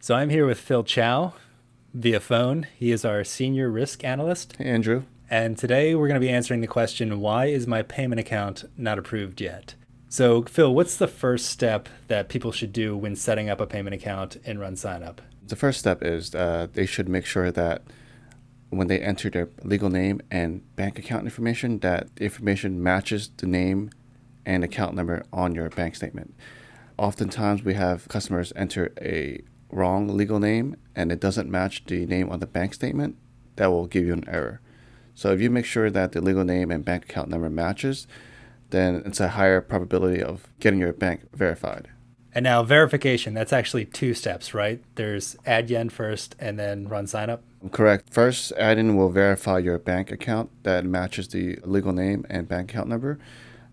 So I'm here with Phil Chau via phone. He is our Senior Risk Analyst. Hey, Andrew. And today we're going to be answering the question, why is my payment account not approved yet? So Phil, what's the first step that people should do when setting up a payment account in RunSignup? The first step is they should make sure that when they enter their legal name and bank account information, that the information matches the name and account number on your bank statement. Oftentimes we have customers enter a wrong legal name and it doesn't match the name on the bank statement. That will give you an error. So if you make sure that the legal name and bank account number matches, then it's a higher probability of getting your bank verified. And now verification, that's actually two steps, right? There's Adyen first and then RunSignup. Correct. First, Adyen will verify your bank account that matches the legal name and bank account number.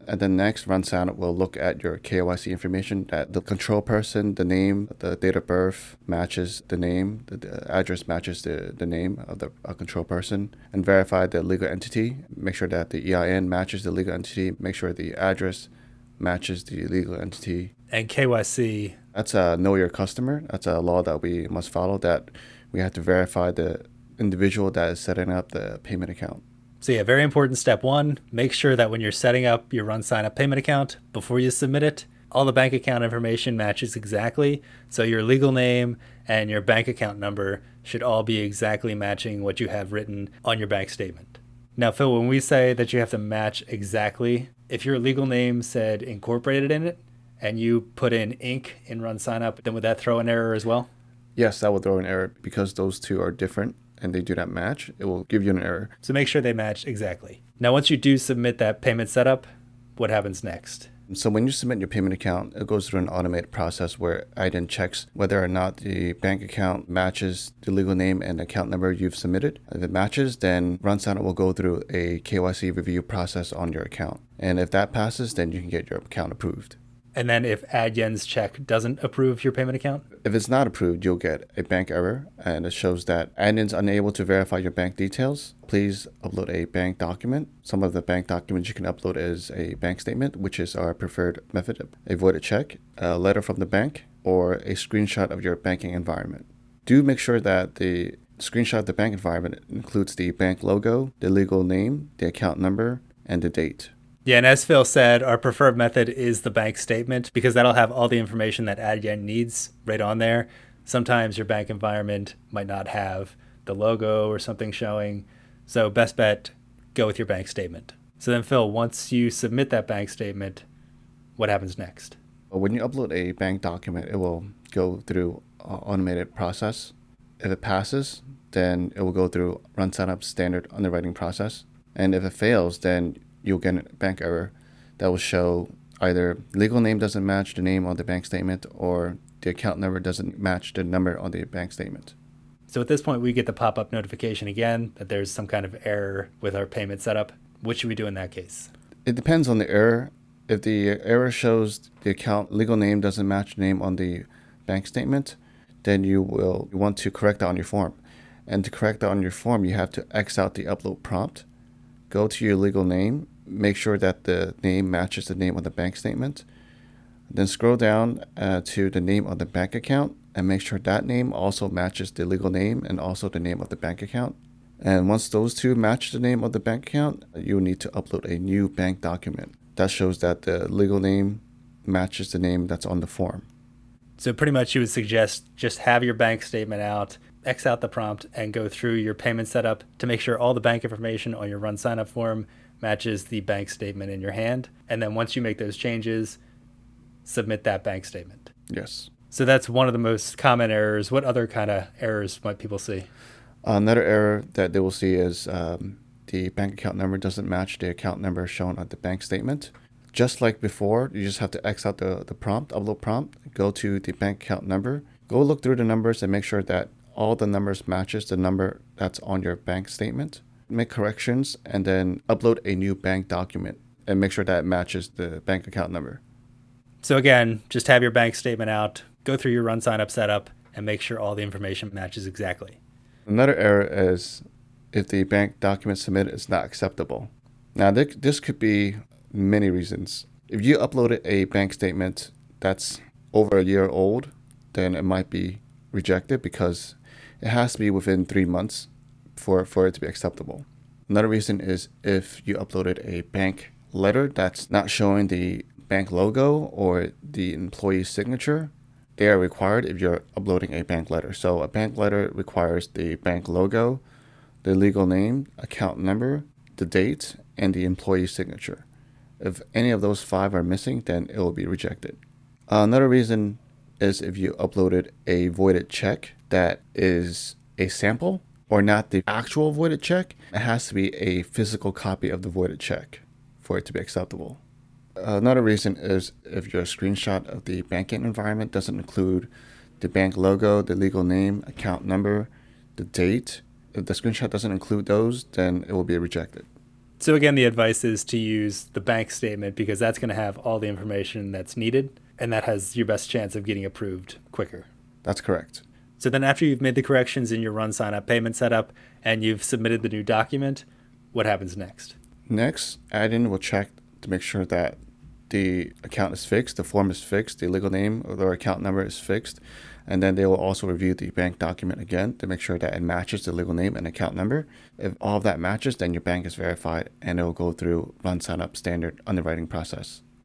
And then next, RunSignup will look at your KYC information, that the control person, the name, the date of birth matches the name, the address matches the name of the control person, and verify the legal entity. Make sure that the EIN matches the legal entity. Make sure the address matches the legal entity. And KYC. That's a know your customer. That's a law that we must follow, that we have to verify the individual that is setting up the payment account. So yeah, very important step one, make sure that when you're setting up your RunSignup payment account, before you submit it, all the bank account information matches exactly. So your legal name and your bank account number should all be exactly matching what you have written on your bank statement. Now, Phil, when we say that you have to match exactly, if your legal name said incorporated in it and you put in Inc. in RunSignup, then would that throw an error as well? Yes, that will throw an error because those two are different and they do not match. It will give you an error. So make sure they match exactly. Now, once you do submit that payment setup, what happens next? So when you submit your payment account, it goes through an automated process where Adyen checks whether or not the bank account matches the legal name and account number you've submitted. If it matches, then RunSignup will go through a KYC review process on your account. And if that passes, then you can get your account approved. And then if Adyen's check doesn't approve your payment account? If it's not approved, you'll get a bank error, and it shows that Adyen's unable to verify your bank details. Please upload a bank document. Some of the bank documents you can upload is a bank statement, which is our preferred method, a voided check, a letter from the bank, or a screenshot of your banking environment. Do make sure that the screenshot of the bank environment includes the bank logo, the legal name, the account number, and the date. Yeah, and as Phil said, our preferred method is the bank statement because that'll have all the information that Adyen needs right on there. Sometimes your bank environment might not have the logo or something showing. So best bet, go with your bank statement. So then Phil, once you submit that bank statement, what happens next? When you upload a bank document, it will go through an automated process. If it passes, then it will go through RunSignup's standard underwriting process. And if it fails, then you'll get a bank error that will show either legal name doesn't match the name on the bank statement or the account number doesn't match the number on the bank statement. So at this point, we get the pop-up notification again that there's some kind of error with our payment setup. What should we do in that case? It depends on the error. If the error shows the account legal name doesn't match the name on the bank statement, then you want to correct that on your form. And to correct that on your form, you have to X out the upload prompt. Go to your legal name, make sure that the name matches the name on the bank statement. Then scroll down to the name of the bank account and make sure that name also matches the legal name and also the name of the bank account. And once those two match the name of the bank account, you need to upload a new bank document. That shows that the legal name matches the name that's on the form. So pretty much you would suggest just have your bank statement out, X out the prompt, and go through your payment setup to make sure all the bank information on your RunSignup form matches the bank statement in your hand. And then once you make those changes, submit that bank statement. Yes. So that's one of the most common errors. What other kind of errors might people see? Another error that they will see is the bank account number doesn't match the account number shown on the bank statement. Just like before, you just have to X out the prompt, upload prompt, go to the bank account number, go look through the numbers and make sure that all the numbers matches the number that's on your bank statement. Make corrections and then upload a new bank document and make sure that it matches the bank account number. So again, just have your bank statement out, go through your RunSignup setup, and make sure all the information matches exactly. Another error is if the bank document submitted is not acceptable. Now, this could be many reasons. If you uploaded a bank statement that's over a year old, then it might be rejected because it has to be within 3 months for it to be acceptable. Another reason is if you uploaded a bank letter that's not showing the bank logo or the employee's signature, they are required if you're uploading a bank letter. So a bank letter requires the bank logo, the legal name, account number, the date, and the employee's signature. If any of those 5 are missing, then it will be rejected. Another reason is if you uploaded a voided check that is a sample or not the actual voided check, it has to be a physical copy of the voided check for it to be acceptable. Another reason is if your screenshot of the banking environment doesn't include the bank logo, the legal name, account number, the date. If the screenshot doesn't include those, then it will be rejected. So again, the advice is to use the bank statement because that's going to have all the information that's needed, and that has your best chance of getting approved quicker. That's correct. So then after you've made the corrections in your RunSignup payment setup and you've submitted the new document, what happens next? Next, admin will check to make sure that the account is fixed, the form is fixed, the legal name or account number is fixed, and then they will also review the bank document again to make sure that it matches the legal name and account number. If all of that matches, then your bank is verified and it will go through RunSignup standard underwriting process.